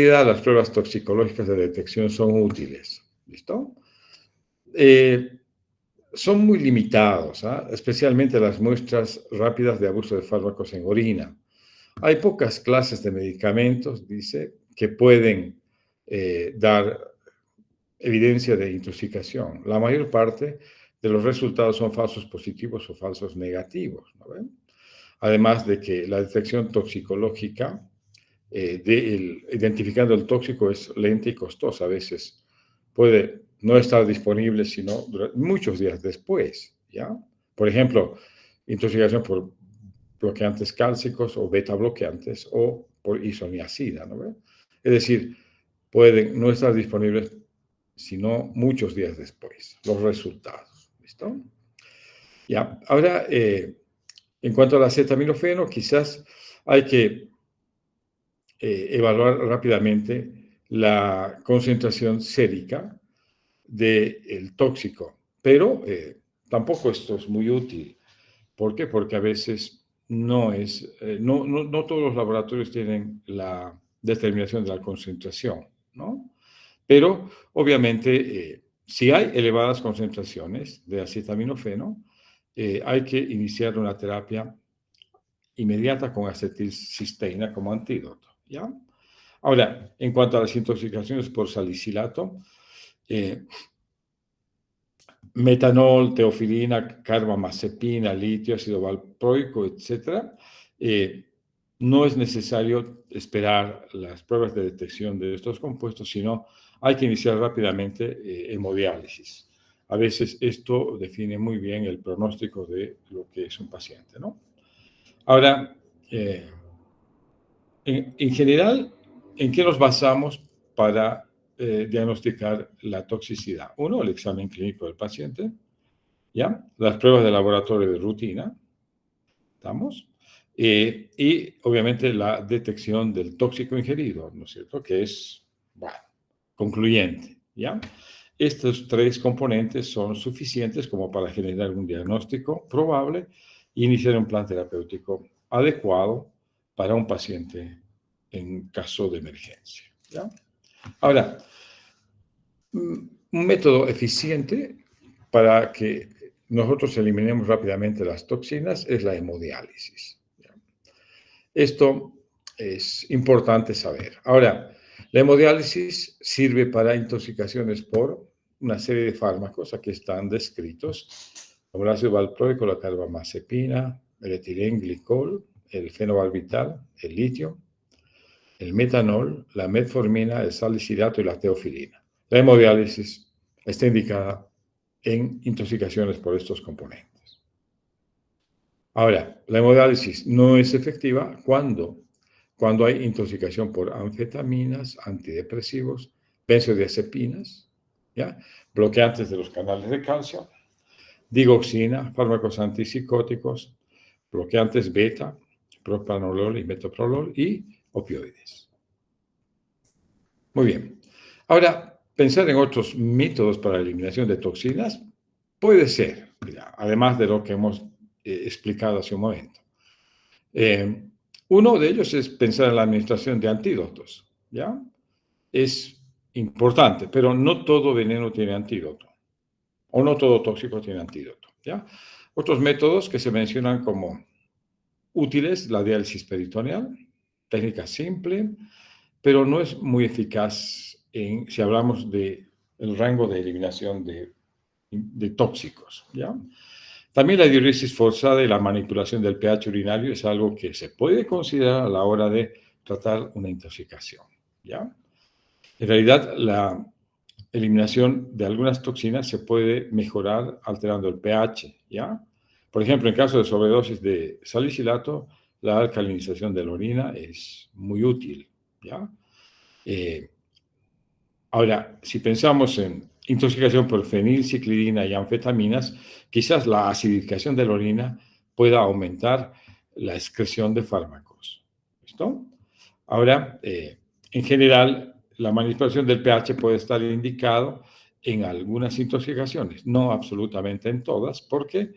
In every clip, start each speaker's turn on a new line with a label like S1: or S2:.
S1: las pruebas toxicológicas de detección son útiles. ¿Listo? Son muy limitados, especialmente las muestras rápidas de abuso de fármacos en orina. Hay pocas clases de medicamentos, dice, que pueden dar evidencia de intoxicación. La mayor parte de los resultados son falsos positivos o falsos negativos, ¿no ven? Además de que la detección toxicológica, identificando el tóxico, es lenta y costosa. A veces puede no estar disponible sino muchos días después, ¿ya? Por ejemplo, intoxicación por bloqueantes cálcicos o beta bloqueantes o por isoniazida, ¿no ven? Es decir, pueden no estar disponibles sino muchos días después, los resultados. ¿Listo? Ya, ahora, en cuanto al acetaminofeno, quizás hay que evaluar rápidamente la concentración sérica del tóxico, pero tampoco esto es muy útil. ¿Por qué? Porque a veces no todos los laboratorios tienen la determinación de la concentración, ¿no? Pero, obviamente, si hay elevadas concentraciones de acetaminofeno, hay que iniciar una terapia inmediata con acetilcisteína como antídoto, ¿ya? Ahora, en cuanto a las intoxicaciones por salicilato, metanol, teofilina, carbamazepina, litio, ácido valproico, etc., no es necesario esperar las pruebas de detección de estos compuestos, sino hay que iniciar rápidamente hemodiálisis. A veces esto define muy bien el pronóstico de lo que es un paciente, ¿no? Ahora, en general, ¿en qué nos basamos para diagnosticar la toxicidad? Uno, el examen clínico del paciente, ¿ya? Las pruebas de laboratorio de rutina, ¿estamos? Y obviamente la detección del tóxico ingerido, ¿no es cierto? Que es, bueno, concluyente, ¿ya? Estos tres componentes son suficientes como para generar un diagnóstico probable e iniciar un plan terapéutico adecuado para un paciente en caso de emergencia, ¿ya? Ahora, un método eficiente para que nosotros eliminemos rápidamente las toxinas es la hemodiálisis, ¿ya? Esto es importante saber. Ahora, la hemodiálisis sirve para intoxicaciones por una serie de fármacos, aquí están descritos, como el ácido valproico, la carbamazepina, el etilenglicol, el fenobarbital, el litio, el metanol, la metformina, el salicilato y la teofilina. La hemodiálisis está indicada en intoxicaciones por estos componentes. Ahora, la hemodiálisis no es efectiva cuando hay intoxicación por anfetaminas, antidepresivos, benzodiazepinas, ¿ya? Bloqueantes de los canales de calcio, digoxina, fármacos antipsicóticos, bloqueantes beta, propranolol y metoprolol y opioides. Muy bien. Ahora, pensar en otros métodos para la eliminación de toxinas puede ser, además de lo que hemos explicado hace un momento. Uno de ellos es pensar en la administración de antídotos, ¿ya? Es importante, pero no todo veneno tiene antídoto, o no todo tóxico tiene antídoto, ¿ya? Otros métodos que se mencionan como útiles, la diálisis peritoneal, técnica simple, pero no es muy eficaz si hablamos del rango de eliminación de tóxicos, ¿ya? También la diuresis forzada y la manipulación del pH urinario es algo que se puede considerar a la hora de tratar una intoxicación, ¿ya? En realidad, la eliminación de algunas toxinas se puede mejorar alterando el pH, ¿ya? Por ejemplo, en caso de sobredosis de salicilato, la alcalinización de la orina es muy útil, ¿ya? Ahora, si pensamos en intoxicación por fenilciclidina y anfetaminas, quizás la acidificación de la orina pueda aumentar la excreción de fármacos. ¿Listo? Ahora, en general, la manipulación del pH puede estar indicado en algunas intoxicaciones, no absolutamente en todas. ¿Por qué?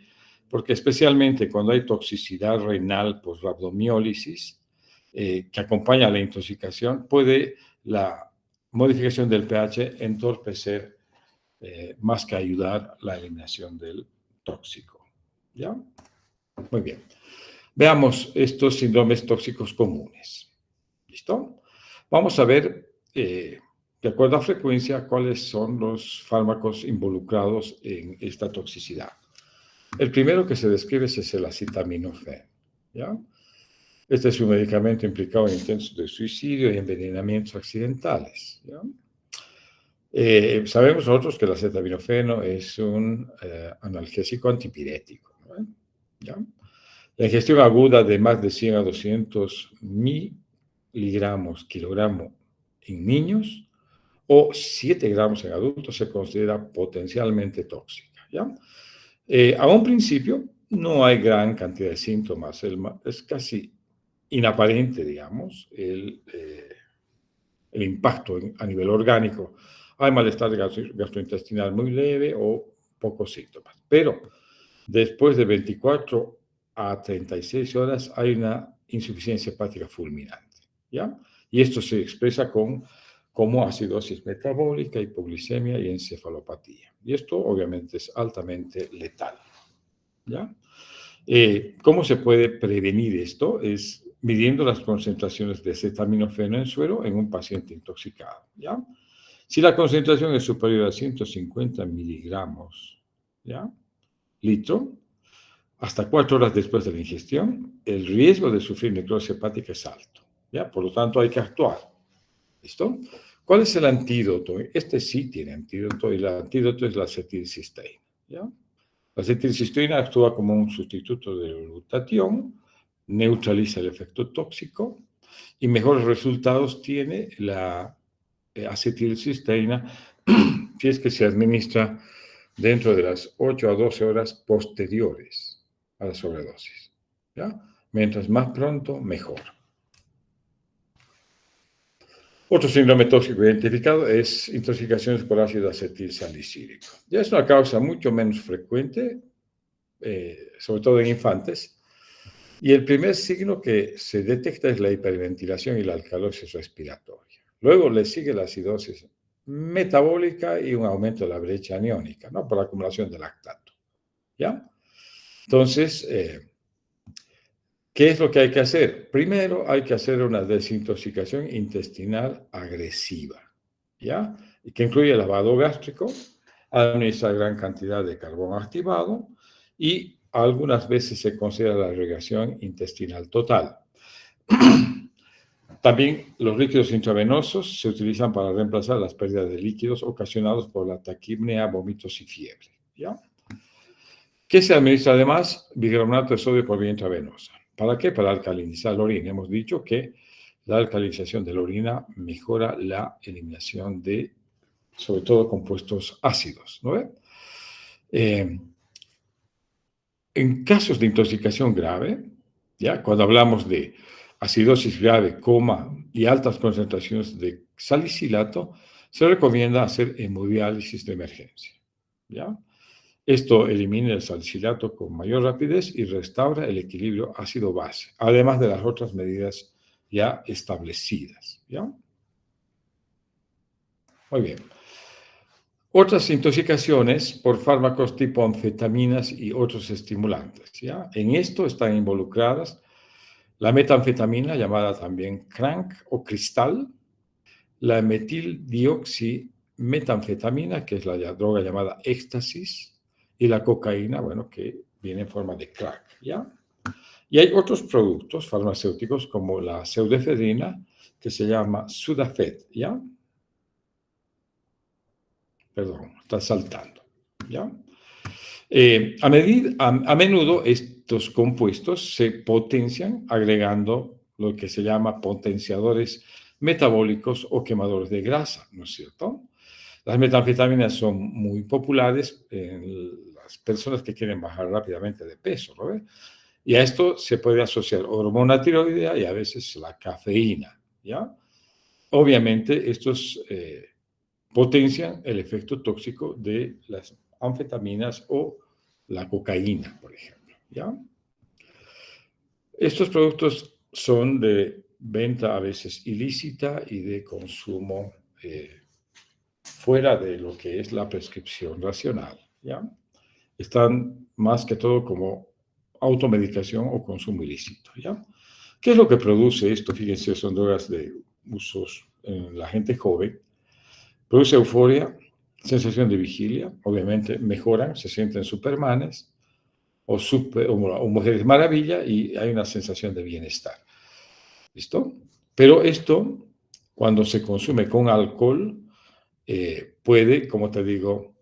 S1: Porque especialmente cuando hay toxicidad renal por rabdomiólisis, que acompaña a la intoxicación, puede la modificación del pH entorpecer más que ayudar la eliminación del tóxico. ¿Ya? Muy bien. Veamos estos síndromes tóxicos comunes. ¿Listo? Vamos a ver, de acuerdo a frecuencia, cuáles son los fármacos involucrados en esta toxicidad. El primero que se describe es el acetaminofén. ¿Ya? Este es un medicamento implicado en intentos de suicidio y envenenamientos accidentales. ¿Ya? Sabemos nosotros que el acetaminofeno es un analgésico antipirético, ¿no? ¿Ya? La ingestión aguda de más de 100 a 200 miligramos kilogramo en niños o 7 gramos en adultos se considera potencialmente tóxica. ¿Ya? A un principio no hay gran cantidad de síntomas, es casi inaparente, digamos, el impacto a nivel orgánico. Hay malestar gastrointestinal muy leve o pocos síntomas. Pero después de 24 a 36 horas hay una insuficiencia hepática fulminante. ¿Ya? Y esto se expresa como acidosis metabólica, hipoglicemia y encefalopatía. Y esto obviamente es altamente letal. ¿Ya? ¿Cómo se puede prevenir esto? Es midiendo las concentraciones de acetaminofeno en suero en un paciente intoxicado. ¿Ya? Si la concentración es superior a 150 miligramos, ¿ya? Litro, hasta 4 horas después de la ingestión, el riesgo de sufrir necrosis hepática es alto. ¿Ya? Por lo tanto, hay que actuar. ¿Listo? ¿Cuál es el antídoto? Este sí tiene antídoto y el antídoto es la acetilcisteína. ¿Ya? La acetilcisteína actúa como un sustituto del glutatión, neutraliza el efecto tóxico y mejores resultados tiene la acetilcisteína si es que se administra dentro de las 8 a 12 horas posteriores a la sobredosis. ¿Ya? Mientras más pronto, mejor. Otro síndrome tóxico identificado es intoxicaciones por ácido acetilsalicílico. Ya es una causa mucho menos frecuente, sobre todo en infantes, y el primer signo que se detecta es la hiperventilación y la alcalosis respiratoria. Luego le sigue la acidosis metabólica y un aumento de la brecha aniónica, ¿no? Por la acumulación de lactato. ¿Ya? Entonces, ¿qué es lo que hay que hacer? Primero hay que hacer una desintoxicación intestinal agresiva, ¿ya? Y que incluye lavado gástrico, administrar gran cantidad de carbón activado y algunas veces se considera la irrigación intestinal total. También los líquidos intravenosos se utilizan para reemplazar las pérdidas de líquidos ocasionados por la taquipnea, vómitos y fiebre, ¿ya? ¿Qué se administra además? Bicarbonato de sodio por vía intravenosa. ¿Para qué? Para alcalinizar la orina. Hemos dicho que la alcalinización de la orina mejora la eliminación de, sobre todo, compuestos ácidos, ¿no ve? En casos de intoxicación grave, ¿ya? Cuando hablamos de acidosis grave, coma y altas concentraciones de salicilato, se recomienda hacer hemodiálisis de emergencia, ¿ya? Esto elimina el salicilato con mayor rapidez y restaura el equilibrio ácido-base, además de las otras medidas ya establecidas, ¿ya? Muy bien. Otras intoxicaciones por fármacos tipo anfetaminas y otros estimulantes, ¿ya? En esto están involucradas la metanfetamina, llamada también crank o cristal, la metildioximetanfetamina, que es la droga llamada éxtasis, y la cocaína, bueno, que viene en forma de crack, ¿ya? Y hay otros productos farmacéuticos como la pseudoefedrina, que se llama Sudafed, ¿ya? Perdón, está saltando, ¿ya? A menudo estos compuestos se potencian agregando lo que se llama potenciadores metabólicos o quemadores de grasa, ¿no es cierto? Las metanfetaminas son muy populares en las personas que quieren bajar rápidamente de peso, ¿no? Y a esto se puede asociar hormona tiroidea y a veces la cafeína, ¿ya? Obviamente estos potencian el efecto tóxico de las anfetaminas o la cocaína, por ejemplo, ¿ya? Estos productos son de venta a veces ilícita y de consumo fuera de lo que es la prescripción racional, ¿ya? Están más que todo como automedicación o consumo ilícito, ¿ya? ¿Qué es lo que produce esto? Fíjense, son drogas de usos en la gente joven. Produce euforia, sensación de vigilia, obviamente mejoran, se sienten supermanes o mujeres maravilla y hay una sensación de bienestar. ¿Listo? Pero esto, cuando se consume con alcohol, puede, como te digo,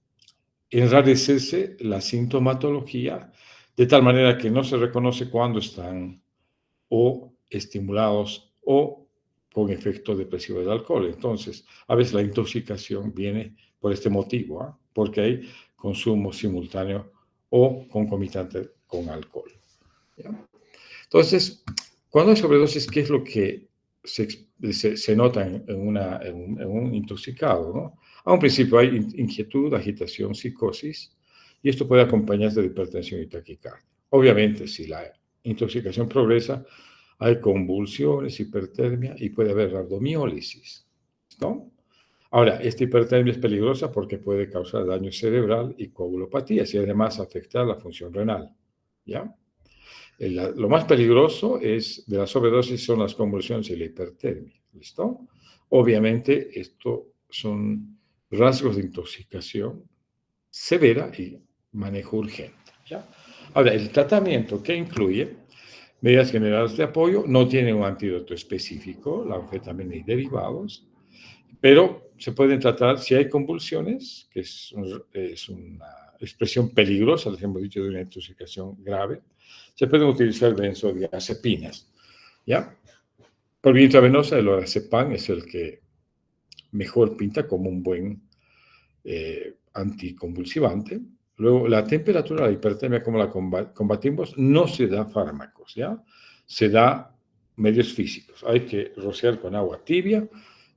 S1: enrarecerse la sintomatología de tal manera que no se reconoce cuando están o estimulados o con efecto depresivo del alcohol. Entonces, a veces la intoxicación viene por este motivo, ¿eh? Porque hay consumo simultáneo o concomitante con alcohol, ¿ya? Entonces, cuando hay sobredosis, ¿qué es lo que se nota en un intoxicado, ¿no? A un principio hay inquietud, agitación, psicosis, y esto puede acompañarse de hipertensión y taquicardia. Obviamente, si la intoxicación progresa, hay convulsiones, hipertermia y puede haber rhabdomiólisis, ¿no? Ahora, esta hipertermia es peligrosa porque puede causar daño cerebral y coagulopatías y además afectar la función renal, ¿ya? Lo más peligroso de la sobredosis son las convulsiones y la hipertermia, ¿listo? Obviamente, esto son rasgos de intoxicación severa y manejo urgente, ¿ya? Ahora, el tratamiento que incluye medidas generales de apoyo, no tiene un antídoto específico, la anfetamina y derivados, pero se pueden tratar si hay convulsiones, que es una expresión peligrosa, les hemos dicho, de una intoxicación grave. Se pueden utilizar benzodiazepinas, ¿ya? Por vía intravenosa, el orazepam es el que mejor pinta como un buen anticonvulsivante. Luego, la temperatura, la hipertermia, como la combatimos, no se da fármacos, ¿ya? Se da medios físicos. Hay que rociar con agua tibia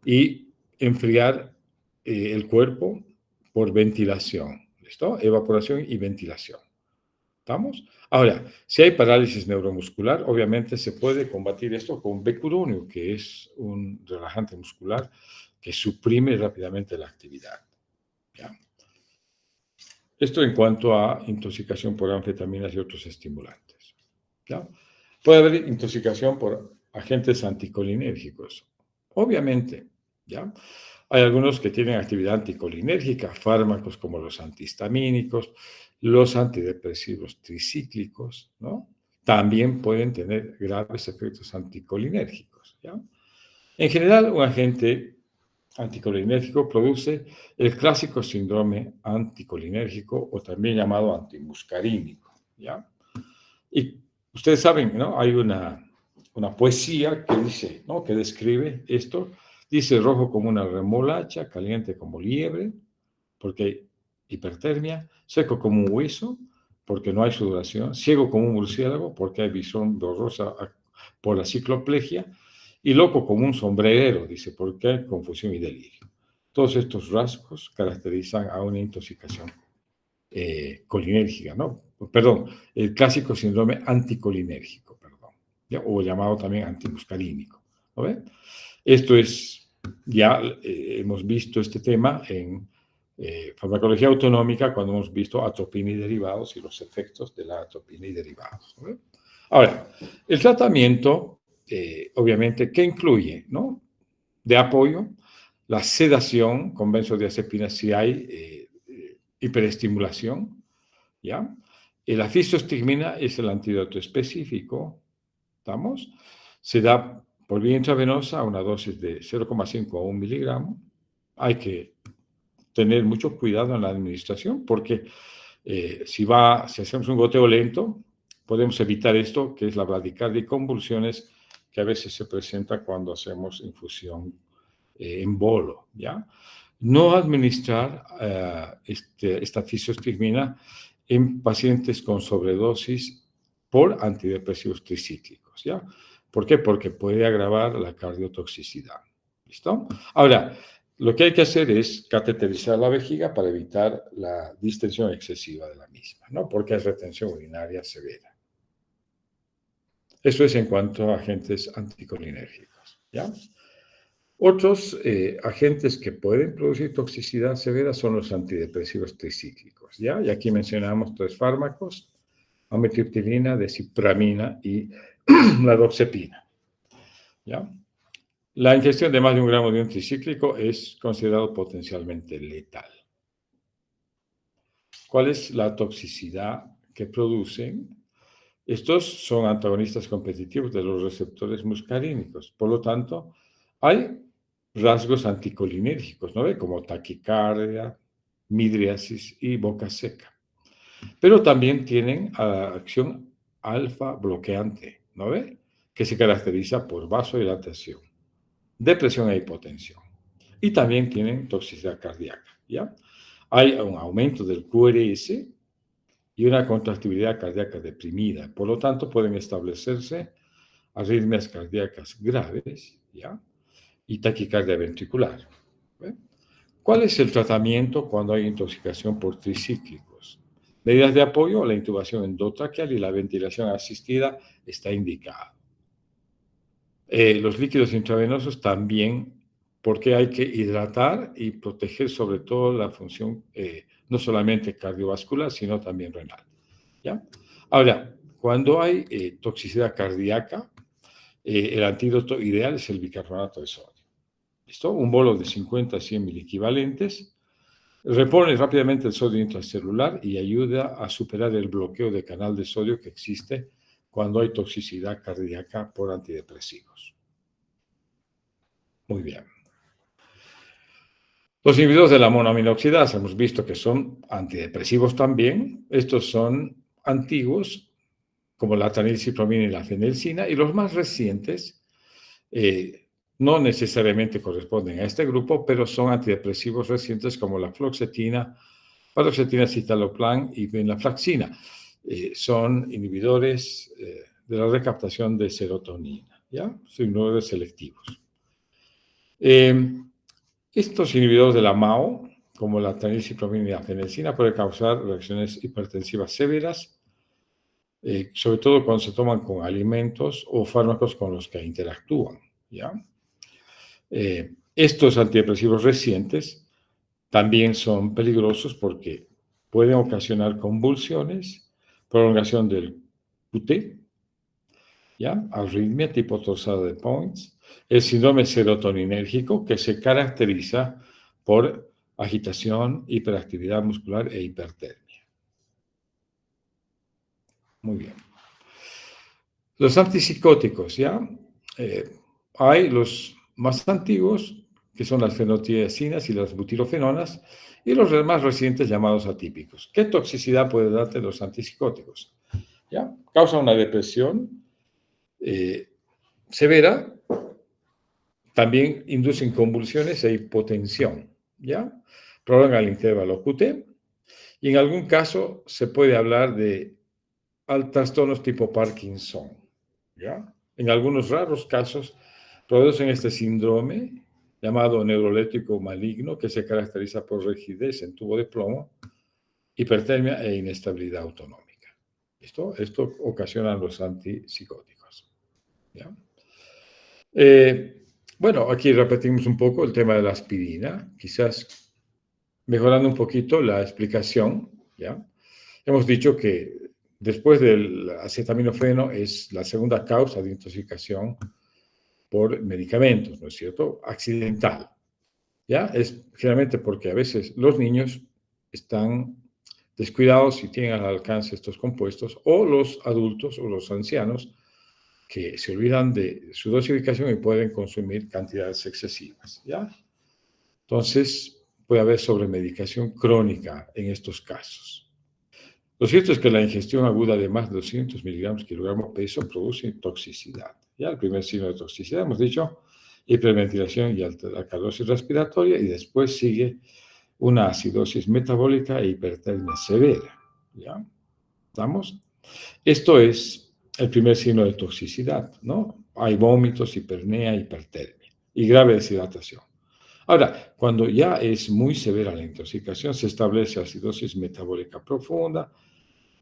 S1: y enfriar el cuerpo por ventilación, ¿listo? Evaporación y ventilación. ¿Estamos? Ahora, si hay parálisis neuromuscular, obviamente se puede combatir esto con becurunio, que es un relajante muscular que suprime rápidamente la actividad, ¿ya? Esto en cuanto a intoxicación por anfetaminas y otros estimulantes, ¿ya? Puede haber intoxicación por agentes anticolinérgicos, obviamente, ¿ya? Hay algunos que tienen actividad anticolinérgica, fármacos como los antihistamínicos, los antidepresivos tricíclicos, ¿no? También pueden tener graves efectos anticolinérgicos, ¿ya? En general, un agente anticolinérgico produce el clásico síndrome anticolinérgico o también llamado antimuscarínico, ¿ya? Y ustedes saben, ¿no? Hay una poesía que dice, ¿no? Que describe esto. Dice rojo como una remolacha, caliente como liebre, porque hay hipertermia, seco como un hueso, porque no hay sudoración, ciego como un murciélago, porque hay visión borrosa por la cicloplegia, y loco como un sombrerero, dice, porque hay confusión y delirio. Todos estos rasgos caracterizan a una intoxicación colinérgica, ¿no? Perdón, el clásico síndrome anticolinérgico, perdón, ¿ya? O llamado también antimuscarínico, ¿no ven? Esto es, ya hemos visto este tema en farmacología autonómica cuando hemos visto atropina y derivados y los efectos de la atropina y derivados, ¿no? Ahora, el tratamiento, obviamente, ¿qué incluye, no? De apoyo, la sedación con benzodiazepinas si hay hiperestimulación, ¿ya? La fistostigmina es el antídoto específico, ¿estamos? Se da por vía intravenosa a una dosis de 0,5 a 1 miligramo. Hay que tener mucho cuidado en la administración porque si hacemos un goteo lento, podemos evitar esto, que es la bradicardia y convulsiones que a veces se presenta cuando hacemos infusión en bolo, ¿ya? No administrar esta fisiostigmina en pacientes con sobredosis por antidepresivos tricíclicos, ¿ya? ¿Por qué? Porque puede agravar la cardiotoxicidad, ¿listo? Ahora, lo que hay que hacer es cateterizar la vejiga para evitar la distensión excesiva de la misma, ¿no? Porque hay retención urinaria severa. Eso es en cuanto a agentes anticolinérgicos, ¿ya? Otros agentes que pueden producir toxicidad severa son los antidepresivos tricíclicos, ¿ya? Y aquí mencionamos 3 fármacos: amitriptilina, desipramina y la doxepina, ¿ya? La ingestión de más de 1 gramo de un tricíclico es considerado potencialmente letal. ¿Cuál es la toxicidad que producen? Estos son antagonistas competitivos de los receptores muscarínicos. Por lo tanto, hay rasgos anticolinérgicos, ¿no ve? Como taquicardia, midriasis y boca seca. Pero también tienen acción alfa bloqueante, ¿no ve? Que se caracteriza por vasodilatación, depresión e hipotensión. Y también tienen toxicidad cardíaca, ¿ya? Hay un aumento del QRS y una contractibilidad cardíaca deprimida. Por lo tanto, pueden establecerse arritmias cardíacas graves, ¿ya? Y taquicardia ventricular. ¿Ve? ¿Cuál es el tratamiento cuando hay intoxicación por tricíclicos? Medidas de apoyo: la intubación endotraqueal y la ventilación asistida está indicada. Los líquidos intravenosos también, porque hay que hidratar y proteger sobre todo la función no solamente cardiovascular, sino también renal, ¿ya? Ahora, cuando hay toxicidad cardíaca, el antídoto ideal es el bicarbonato de sodio. ¿Listo? Un bolo de 50 a 100 miliequivalentes repone rápidamente el sodio intracelular y ayuda a superar el bloqueo de canal de sodio que existe cuando hay toxicidad cardíaca por antidepresivos. Muy bien. Los inhibidores de la monoaminoxidasa hemos visto que son antidepresivos también. Estos son antiguos, como la tranilcipromina y la fenilcina, y los más recientes no necesariamente corresponden a este grupo, pero son antidepresivos recientes como la fluoxetina, paroxetina, citalopram y venlafaxina. Son inhibidores de la recaptación de serotonina, ¿ya? Son inhibidores selectivos. Estos inhibidores de la MAO, como la tranilcipromina y la fenilcina, pueden causar reacciones hipertensivas severas, sobre todo cuando se toman con alimentos o fármacos con los que interactúan, ¿ya? Estos antidepresivos recientes también son peligrosos porque pueden ocasionar convulsiones, prolongación del QT, ¿ya? Arritmia tipo torsada de Points, el síndrome serotoninérgico, que se caracteriza por agitación, hiperactividad muscular e hipertermia. Muy bien. Los antipsicóticos, ¿ya? Hay los más antiguos, que son las fenotiazinas y las butirofenonas, y los más recientes llamados atípicos. ¿Qué toxicidad puede darte los antipsicóticos? ¿Ya? Causa una depresión severa, también inducen convulsiones e hipotensión, ¿ya? Prolongan el intervalo QT, y en algún caso se puede hablar de trastornos tipo Parkinson, ¿ya? En algunos raros casos producen este síndrome llamado neuroléptico maligno, que se caracteriza por rigidez en tubo de plomo, hipertermia e inestabilidad autonómica. Esto ocasiona los antipsicóticos, ¿ya? Bueno, aquí repetimos un poco el tema de la aspirina, quizás mejorando un poquito la explicación, ¿ya? Hemos dicho que después del acetaminofeno es la segunda causa de intoxicación por medicamentos, ¿no es cierto? Accidental, ¿ya? Es generalmente porque a veces los niños están descuidados y tienen al alcance estos compuestos, o los adultos o los ancianos que se olvidan de su dosificación y pueden consumir cantidades excesivas, ¿ya? Entonces, puede haber sobremedicación crónica en estos casos. Lo cierto es que la ingestión aguda de más de 200 miligramos kilogramo peso produce toxicidad. Ya el primer signo de toxicidad, hemos dicho, hiperventilación y alcalosis respiratoria, y después sigue una acidosis metabólica e hipertermia severa. ¿Ya? ¿Estamos? Esto es el primer signo de toxicidad, ¿no? Hay vómitos, hipernea, hipertermia y grave deshidratación. Ahora, cuando ya es muy severa la intoxicación, se establece acidosis metabólica profunda,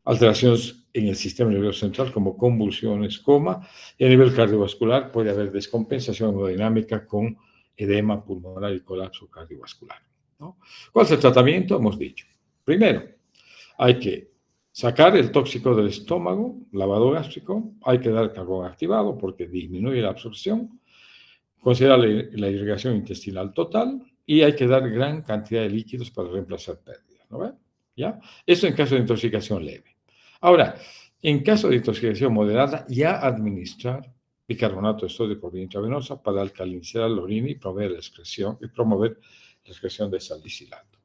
S1: alteraciones en el sistema nervioso central como convulsiones, coma, y a nivel cardiovascular puede haber descompensación hemodinámica con edema pulmonar y colapso cardiovascular, ¿no? ¿Cuál es el tratamiento? Hemos dicho. Primero, hay que sacar el tóxico del estómago, lavado gástrico, hay que dar carbón activado porque disminuye la absorción, considerar la irrigación intestinal total y hay que dar gran cantidad de líquidos para reemplazar pérdidas, ¿no ven? ¿Ya? Eso en caso de intoxicación leve. Ahora, en caso de intoxicación moderada, ya administrar bicarbonato de sodio por vía intravenosa para alcalinizar la orina y promover la excreción de salicilato.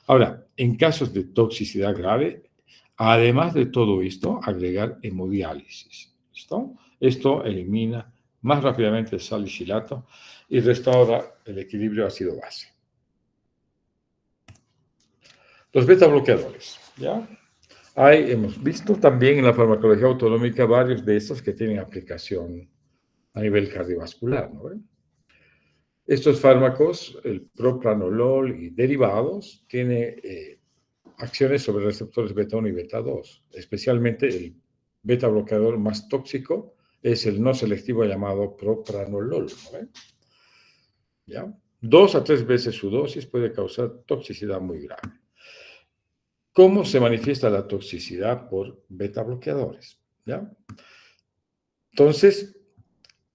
S1: Ahora, en casos de toxicidad grave, además de todo esto, agregar hemodiálisis. ¿Listo? Esto elimina más rápidamente el salicilato y restaura el equilibrio ácido-base. Los beta bloqueadores, ¿ya? Hemos visto también en la farmacología autonómica varios de estos que tienen aplicación a nivel cardiovascular, ¿no? Estos fármacos, el propranolol y derivados, tienen acciones sobre receptores beta 1 y beta 2. Especialmente el beta bloqueador más tóxico es el no selectivo llamado propranolol, ¿no? ¿Ya? 2 a 3 veces su dosis puede causar toxicidad muy grave. ¿Cómo se manifiesta la toxicidad por beta bloqueadores? ¿Ya? Entonces,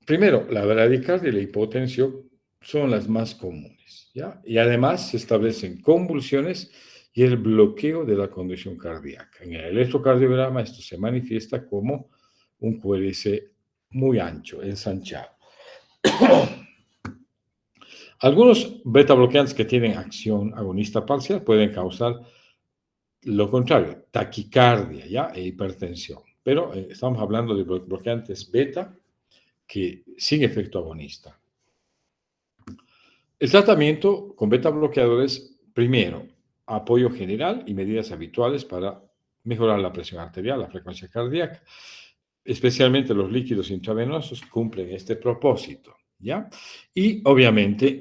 S1: primero, la bradicardia y la hipotensión son las más comunes, ¿ya? Y además se establecen convulsiones y el bloqueo de la conducción cardíaca. En el electrocardiograma esto se manifiesta como un QRS muy ancho, ensanchado. Algunos beta bloqueantes que tienen acción agonista parcial pueden causar lo contrario, taquicardia, ¿ya? E hipertensión. Pero estamos hablando de bloqueantes beta que sin efecto agonista. El tratamiento con beta bloqueadores, primero, apoyo general y medidas habituales para mejorar la presión arterial, la frecuencia cardíaca. Especialmente los líquidos intravenosos cumplen este propósito, ¿ya? Y obviamente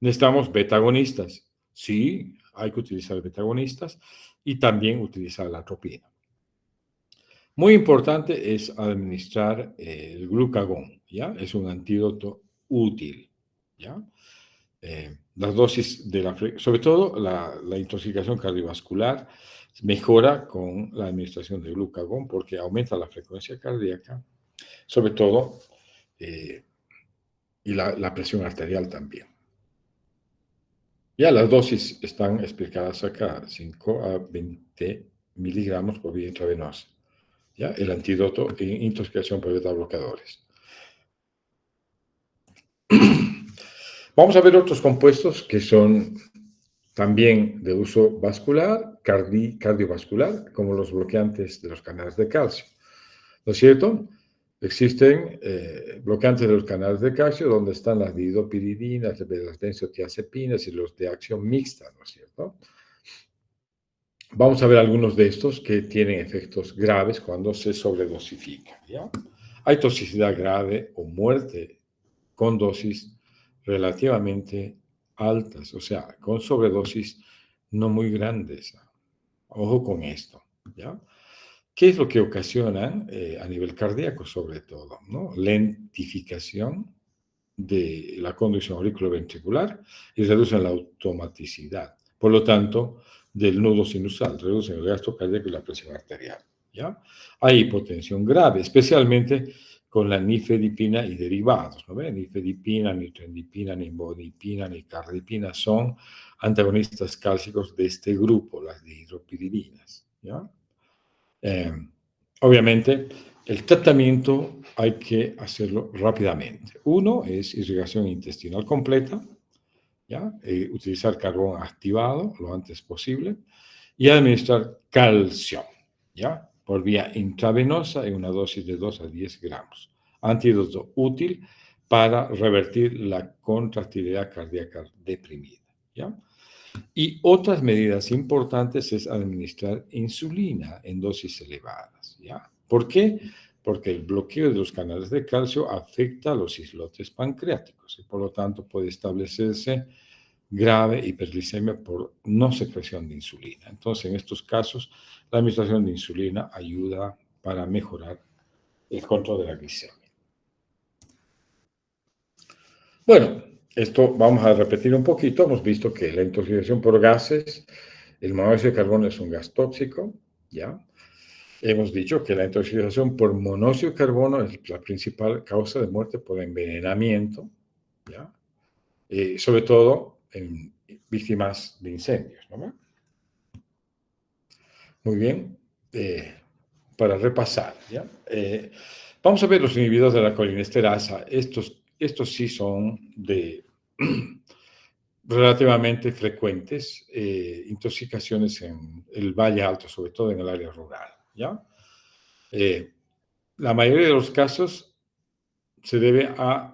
S1: necesitamos beta-agonistas. Sí, hay que utilizar beta-agonistas y también utilizar la atropina. Muy importante es administrar el glucagón, ¿ya? Es un antídoto útil, ¿ya? Las dosis sobre todo la intoxicación cardiovascular mejora con la administración de glucagón porque aumenta la frecuencia cardíaca, sobre todo, y la presión arterial también. Ya las dosis están explicadas acá, 5 a 20 miligramos por vía intravenosa. ¿Ya? El antídoto en intoxicación por beta bloqueadores. Vamos a ver otros compuestos que son también de uso vascular, cardiovascular, como los bloqueantes de los canales de calcio. ¿No es cierto? Existen bloqueantes de los canales de calcio donde están las dihidropiridinas, las benzodiazepinas y los de acción mixta, ¿no es cierto? Vamos a ver algunos de estos que tienen efectos graves cuando se sobredosifica, ¿ya? Hay toxicidad grave o muerte con dosis relativamente altas, o sea, con sobredosis no muy grandes. Ojo con esto, ¿ya? ¿Qué es lo que ocasionan a nivel cardíaco sobre todo, ¿no? Lentificación de la conducción auriculoventricular y reducen la automaticidad. Por lo tanto, del nudo sinusal, reducen el gasto cardíaco y la presión arterial, ¿ya? Hay hipotensión grave, especialmente con la nifedipina y derivados, ¿no ven? Nifedipina, nitrendipina, nimodipina, nicardipina son antagonistas cálcicos de este grupo, las dihidropiridinas, ¿ya? Obviamente, el tratamiento hay que hacerlo rápidamente. Uno es irrigación intestinal completa, ¿ya? Utilizar carbón activado lo antes posible y administrar calcio, ¿ya? Por vía intravenosa en una dosis de 2 a 10 gramos. Antídoto útil para revertir la contractilidad cardíaca deprimida, ¿ya? Y otras medidas importantes es administrar insulina en dosis elevadas, ¿ya? ¿Por qué? Porque el bloqueo de los canales de calcio afecta a los islotes pancreáticos y por lo tanto puede establecerse grave hiperglicemia por no secreción de insulina. Entonces, en estos casos, la administración de insulina ayuda para mejorar el control de la glicemia. Bueno, esto vamos a repetir un poquito. Hemos visto que la intoxicación por gases, el monóxido de carbono es un gas tóxico, ¿ya? Hemos dicho que la intoxicación por monóxido de carbono es la principal causa de muerte por envenenamiento, ¿ya? Sobre todo en víctimas de incendios, ¿no? Muy bien. Para repasar, ¿ya? Vamos a ver los inhibidores de la colinesterasa. Estos sí son de relativamente frecuentes intoxicaciones en el Valle Alto, sobre todo en el área rural, ¿ya? La mayoría de los casos se debe a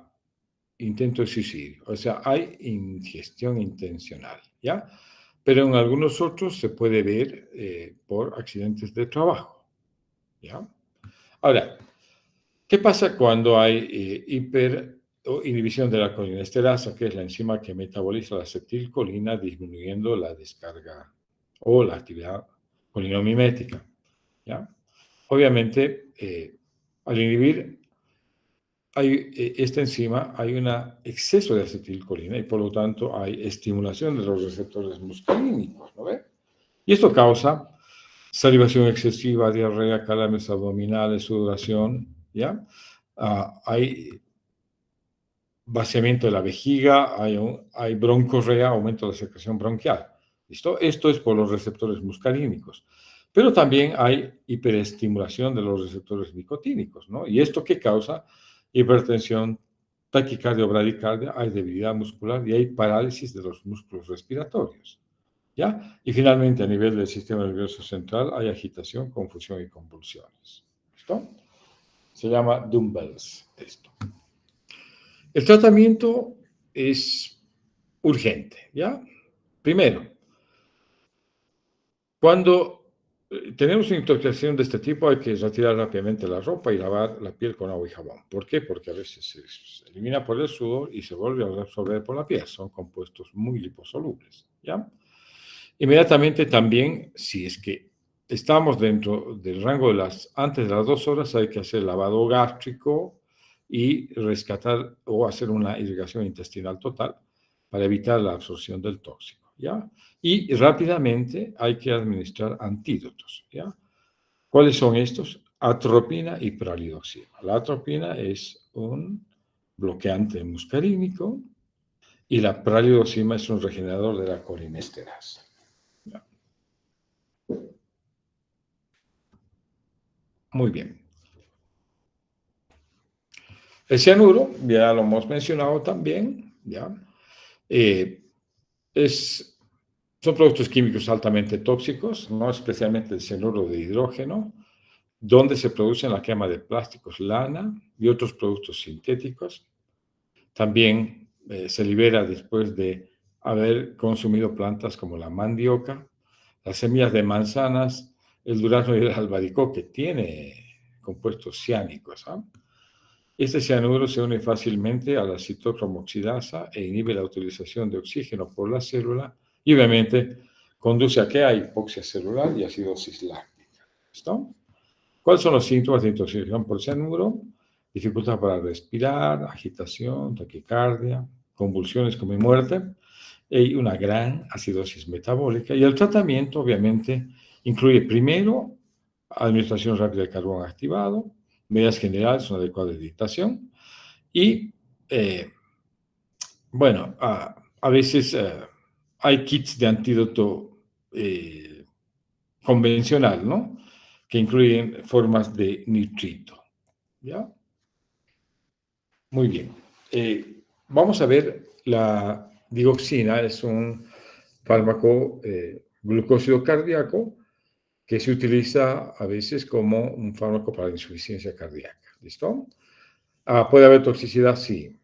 S1: intento de suicidio, o sea, hay ingestión intencional, ¿ya? Pero en algunos otros se puede ver por accidentes de trabajo, ¿ya? Ahora, ¿qué pasa cuando hay hiper o inhibición de la colinesterasa, que es la enzima que metaboliza la acetilcolina, disminuyendo la descarga o la actividad colinomimética? ¿Ya? Obviamente, al inhibir esta enzima, hay un exceso de acetilcolina y por lo tanto hay estimulación de los receptores muscarínicos, ¿no ve? Y esto causa salivación excesiva, diarrea, calambres abdominales, sudoración, ¿ya? Hay vaciamiento de la vejiga, hay broncorrea, aumento de la secreción bronquial. ¿Listo? Esto es por los receptores muscarínicos. Pero también hay hiperestimulación de los receptores nicotínicos, ¿no? ¿Y esto qué causa? Hipertensión, taquicardia o bradicardia, hay debilidad muscular y hay parálisis de los músculos respiratorios, ¿ya? Y finalmente, a nivel del sistema nervioso central, hay agitación, confusión y convulsiones. ¿Listo? Se llama dumbbells esto. El tratamiento es urgente, ¿ya? Primero, cuando tenemos una intoxicación de este tipo, hay que retirar rápidamente la ropa y lavar la piel con agua y jabón. ¿Por qué? Porque a veces se elimina por el sudor y se vuelve a absorber por la piel. Son compuestos muy liposolubles, ¿ya? Inmediatamente también, si es que estamos dentro del rango de antes de las 2 horas, hay que hacer lavado gástrico y rescatar o hacer una irrigación intestinal total para evitar la absorción del tóxico, ¿ya? Y rápidamente hay que administrar antídotos, ¿ya? ¿Cuáles son estos? Atropina y pralidoxina. La atropina es un bloqueante muscarínico y la pralidoxina es un regenerador de la colinesterasa. Muy bien. El cianuro, ya lo hemos mencionado también, ¿ya? Son productos químicos altamente tóxicos, ¿no? Especialmente el cianuro de hidrógeno, donde se produce en la quema de plásticos, lana y otros productos sintéticos. También se libera después de haber consumido plantas como la mandioca, las semillas de manzanas, el durazno y el albaricoque, tiene compuestos ciánicos, ¿ah? Este cianuro se une fácilmente a la citocromoxidasa e inhibe la utilización de oxígeno por la célula y obviamente conduce a que hay hipoxia celular y acidosis láctica. ¿Listo? ¿Cuáles son los síntomas de intoxicación por cianuro? Dificultad para respirar, agitación, taquicardia, convulsiones como muerte y una gran acidosis metabólica. Y el tratamiento obviamente incluye primero administración rápida de carbón activado, medidas generales, una adecuada hidratación y, bueno, a veces hay kits de antídoto convencional, ¿no? Que incluyen formas de nitrito, ¿ya? Muy bien. Vamos a ver, la digoxina es un fármaco glucósido cardíaco que se utiliza a veces como un fármaco para la insuficiencia cardíaca. ¿Listo? Puede haber toxicidad, sí,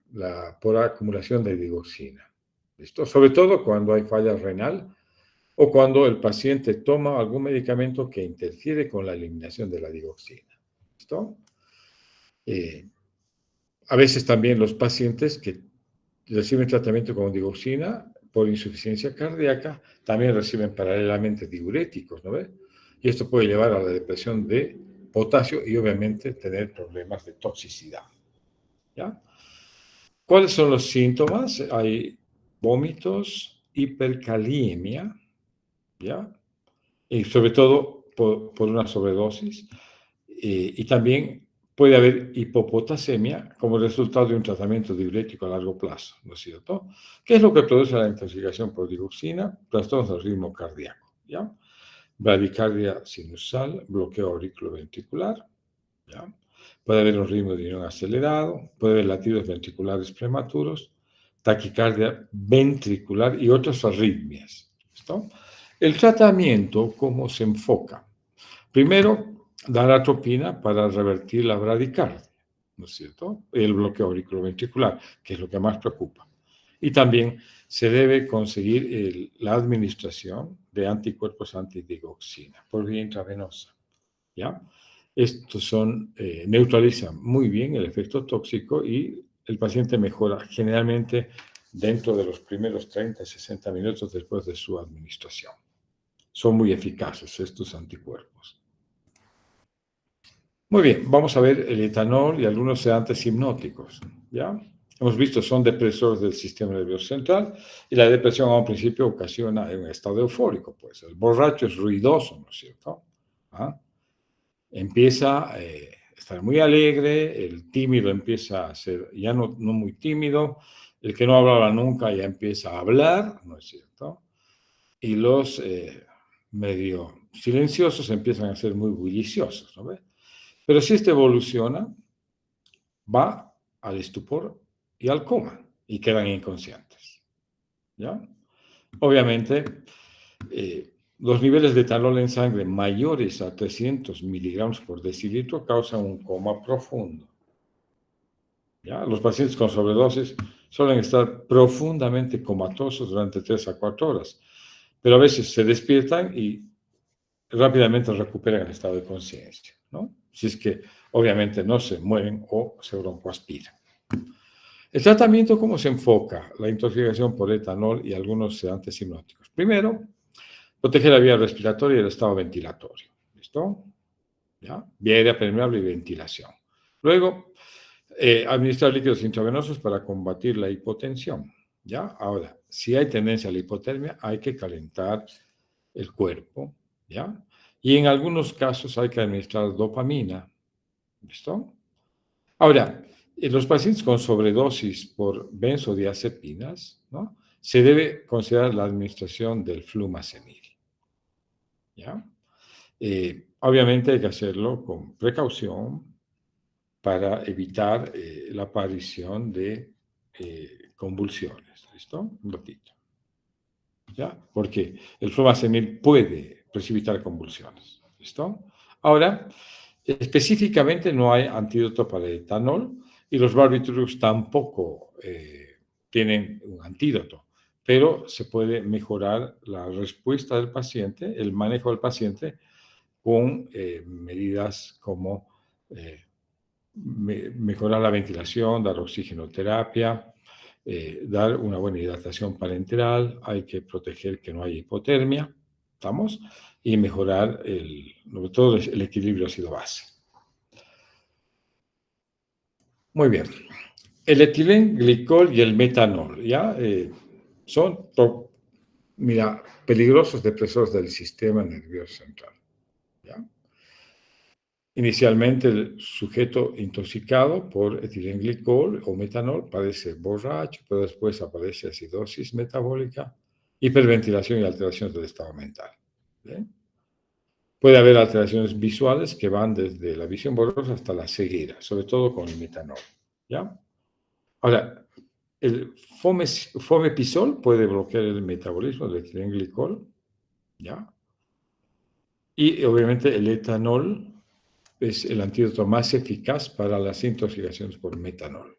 S1: por acumulación de digoxina. ¿Listo? Sobre todo cuando hay falla renal o cuando el paciente toma algún medicamento que interfiere con la eliminación de la digoxina. ¿Listo? A veces también los pacientes que reciben tratamiento con digoxina por insuficiencia cardíaca también reciben paralelamente diuréticos, ¿no ve? Y esto puede llevar a la depresión de potasio y obviamente tener problemas de toxicidad, ¿ya? ¿Cuáles son los síntomas? Hay vómitos, hipercalemia, ¿ya? Y sobre todo por una sobredosis. Y también puede haber hipopotasemia como resultado de un tratamiento diurético a largo plazo, ¿no es cierto? ¿Qué es lo que produce la intoxicación por digoxina? Trastornos del ritmo cardíaco, ¿ya? Bradicardia sinusal, bloqueo auriculoventricular, ¿ya? Puede haber un ritmo de riñón acelerado, puede haber latidos ventriculares prematuros, taquicardia ventricular y otras arritmias, ¿listo? El tratamiento, ¿cómo se enfoca? Primero, dar atropina para revertir la bradicardia, ¿no es cierto? El bloqueo auriculoventricular, que es lo que más preocupa. Y también se debe conseguir la administración de anticuerpos antidigoxina por vía intravenosa, ¿ya? Estos neutralizan muy bien el efecto tóxico y el paciente mejora generalmente dentro de los primeros 30-60 minutos después de su administración. Son muy eficaces estos anticuerpos. Muy bien, vamos a ver el etanol y algunos sedantes hipnóticos, ¿ya? Hemos visto, son depresores del sistema nervioso central y la depresión a un principio ocasiona un estado eufórico, pues el borracho es ruidoso, ¿no es cierto? ¿Ah? Empieza a estar muy alegre, el tímido empieza a ser ya no muy tímido, el que no hablaba nunca ya empieza a hablar, ¿no es cierto? Y los medio silenciosos empiezan a ser muy bulliciosos, ¿no ve? Pero si esto evoluciona, va al estupor y al coma y quedan inconscientes, ¿ya? Obviamente, los niveles de etanol en sangre mayores a 300 miligramos por decilitro causan un coma profundo, ¿ya? Los pacientes con sobredosis suelen estar profundamente comatosos durante 3 a 4 horas, pero a veces se despiertan y rápidamente recuperan el estado de conciencia, ¿no? Si es que obviamente no se mueren o se broncoaspiran. El tratamiento, ¿cómo se enfoca? La intoxicación por etanol y algunos sedantes hipnóticos. Primero, proteger la vía respiratoria y el estado ventilatorio. ¿Listo? ¿Ya? Vía aérea permeable y ventilación. Luego, administrar líquidos intravenosos para combatir la hipotensión. ¿Ya? Ahora, si hay tendencia a la hipotermia, hay que calentar el cuerpo. ¿Ya? Y en algunos casos hay que administrar dopamina. ¿Listo? Ahora, en los pacientes con sobredosis por benzodiazepinas, ¿no? Se debe considerar la administración del flumazenil, ¿ya? Obviamente hay que hacerlo con precaución para evitar la aparición de convulsiones, ¿listo? Un ratito, ¿ya? Porque el flumazenil puede precipitar convulsiones, ¿listo? Ahora, específicamente no hay antídoto para el etanol y los barbitúricos tampoco tienen un antídoto, pero se puede mejorar la respuesta del paciente, el manejo del paciente con medidas como mejorar la ventilación, dar oxigenoterapia, dar una buena hidratación parenteral, hay que proteger que no haya hipotermia, ¿estamos? Y mejorar sobre todo el equilibrio ácido-base. Muy bien. El etilenglicol y el metanol, ¿ya? Son, mira, peligrosos depresores del sistema nervioso central, ¿ya? Inicialmente, el sujeto intoxicado por etilenglicol o metanol padece borracho, pero después aparece acidosis metabólica, hiperventilación y alteraciones del estado mental. ¿Bien? Puede haber alteraciones visuales que van desde la visión borrosa hasta la ceguera, sobre todo con el metanol. ¿Ya? Ahora, el fomepisol puede bloquear el metabolismo del etilenglicol, ¿ya? Y obviamente el etanol es el antídoto más eficaz para las intoxicaciones por metanol.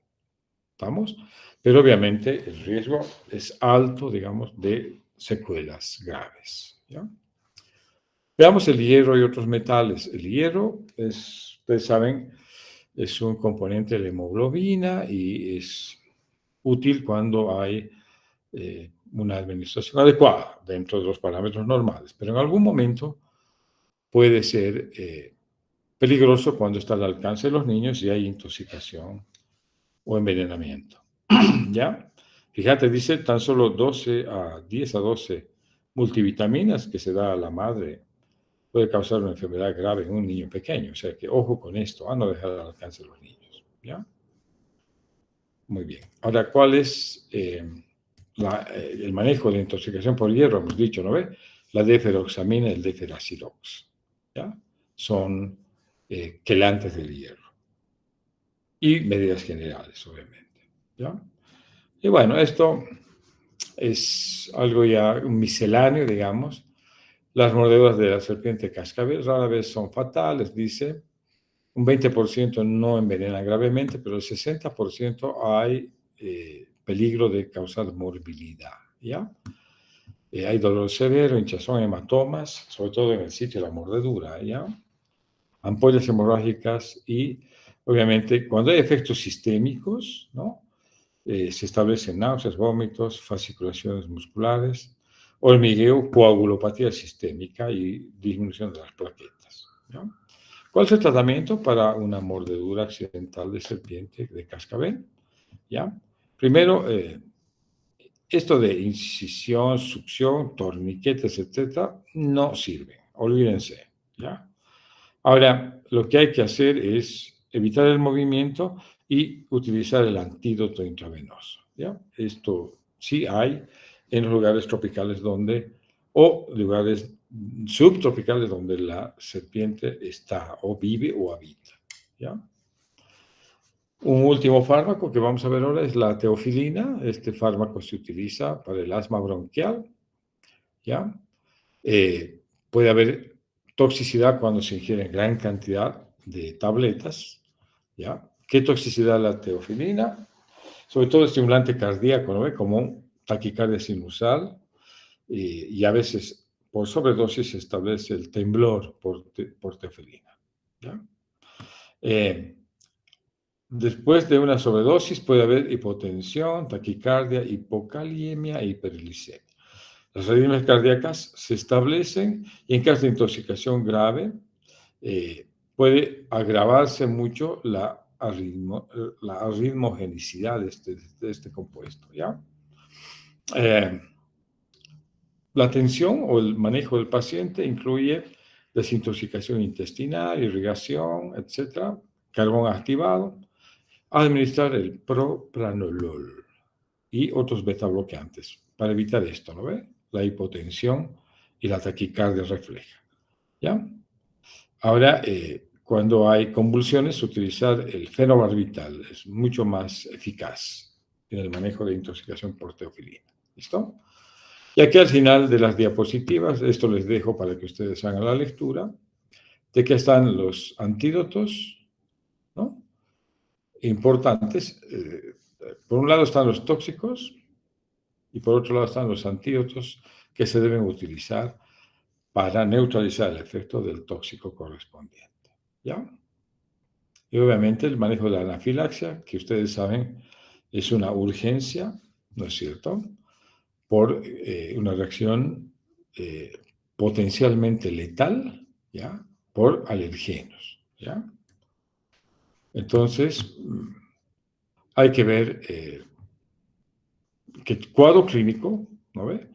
S1: ¿Estamos? Pero obviamente el riesgo es alto, digamos, de secuelas graves, ¿ya? Veamos el hierro y otros metales. El hierro es, ustedes saben, es un componente de la hemoglobina y es útil cuando hay una administración adecuada dentro de los parámetros normales, pero en algún momento puede ser peligroso cuando está al alcance de los niños y hay intoxicación o envenenamiento. ¿Ya? Fíjate, dice tan solo 10 a 12 multivitaminas que se da a la madre puede causar una enfermedad grave en un niño pequeño. O sea que ojo con esto, a no dejar al alcance de los niños. ¿Ya? Muy bien. Ahora, ¿cuál es el manejo de intoxicación por hierro? Hemos dicho, ¿no ve? La deferoxamina y el deferasilox. ¿Ya? Son quelantes del hierro. Y medidas generales, obviamente. ¿Ya? Y bueno, esto es algo ya un misceláneo, digamos. Las mordeduras de la serpiente cascabel rara vez son fatales, dice. Un 20% no envenena gravemente, pero el 60% hay peligro de causar morbilidad, ¿ya? Hay dolor severo, hinchazón, hematomas, sobre todo en el sitio de la mordedura, ¿ya? Ampollas hemorrágicas y, obviamente, cuando hay efectos sistémicos, ¿no? Se establecen náuseas, vómitos, fasciculaciones musculares, hormigueo, coagulopatía sistémica y disminución de las plaquetas, ¿ya? ¿Cuál es el tratamiento para una mordedura accidental de serpiente de cascabel? ¿Ya? Primero, esto de incisión, succión, torniquetes, etcétera, no sirve. Olvídense. ¿Ya? Ahora, lo que hay que hacer es evitar el movimiento y utilizar el antídoto intravenoso. ¿Ya? Esto sí hay en los lugares tropicales o lugares subtropicales donde la serpiente está o vive o habita. ¿Ya? Un último fármaco que vamos a ver ahora es la teofilina. Este fármaco se utiliza para el asma bronquial. ¿Ya? Puede haber toxicidad cuando se ingiere gran cantidad de tabletas. ¿Ya? ¿Qué toxicidad la teofilina? Sobre todo estimulante cardíaco, ¿no? Como taquicardia sinusal y a veces por sobredosis se establece el temblor por teofilina. ¿Ya? Después de una sobredosis puede haber hipotensión, taquicardia, hipocaliemia e hiperglicemia. Las arritmias cardíacas se establecen y en caso de intoxicación grave puede agravarse mucho la arritmogenicidad de este compuesto. ¿Ya? La atención o el manejo del paciente incluye desintoxicación intestinal, irrigación, etc., carbón activado, administrar el propranolol y otros betabloqueantes para evitar esto, ¿no ve? La hipotensión y la taquicardia refleja. ¿Ya? Ahora, cuando hay convulsiones, utilizar el fenobarbital es mucho más eficaz en el manejo de intoxicación por teofilina. ¿Listo? Y aquí al final de las diapositivas, esto les dejo para que ustedes hagan la lectura, de que están los antídotos, ¿no? Importantes. Por un lado están los tóxicos y por otro lado están los antídotos que se deben utilizar para neutralizar el efecto del tóxico correspondiente. ¿Ya? Y obviamente el manejo de la anafilaxia, que ustedes saben, es una urgencia, ¿no es cierto?, por una reacción potencialmente letal, ¿ya?, por alergenos, ¿ya? Entonces, hay que ver que cuadro clínico, ¿no ve?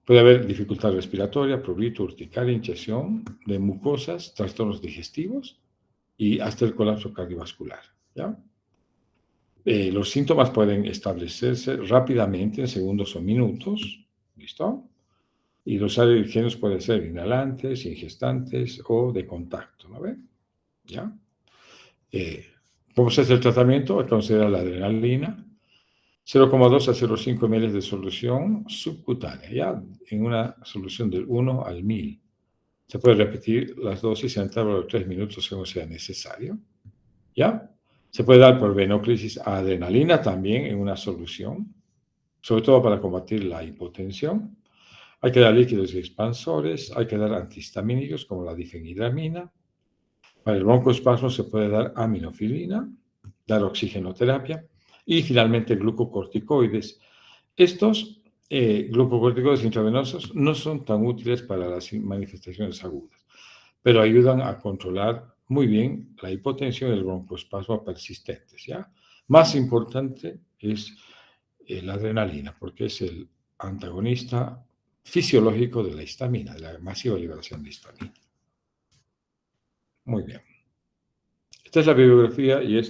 S1: Puede haber dificultad respiratoria, prurito, urticaria, hinchazón de mucosas, trastornos digestivos y hasta el colapso cardiovascular, ¿ya? Los síntomas pueden establecerse rápidamente en segundos o minutos, ¿listo? Y los alergenos pueden ser inhalantes, ingestantes o de contacto, ¿no ven? ¿Ya? ¿Cómo se hace el tratamiento? Hay que considerar la adrenalina, 0,2 a 0,5 ml de solución subcutánea, ¿ya? En una solución del 1 al 1000. Se puede repetir las dosis en intervalo de 3 minutos según sea necesario, ¿ya? Se puede dar por venoclisis adrenalina también en una solución, sobre todo para combatir la hipotensión. Hay que dar líquidos expansores, hay que dar antihistamínicos como la difenhidramina. Para el broncoespasmo se puede dar aminofilina, dar oxigenoterapia y finalmente glucocorticoides. Estos glucocorticoides intravenosos no son tan útiles para las manifestaciones agudas, pero ayudan a controlar muy bien la hipotensión y el broncoespasmo persistentes, ¿ya? Más importante es la adrenalina, porque es el antagonista fisiológico de la histamina, de la masiva liberación de histamina. Muy bien. Esta es la bibliografía y es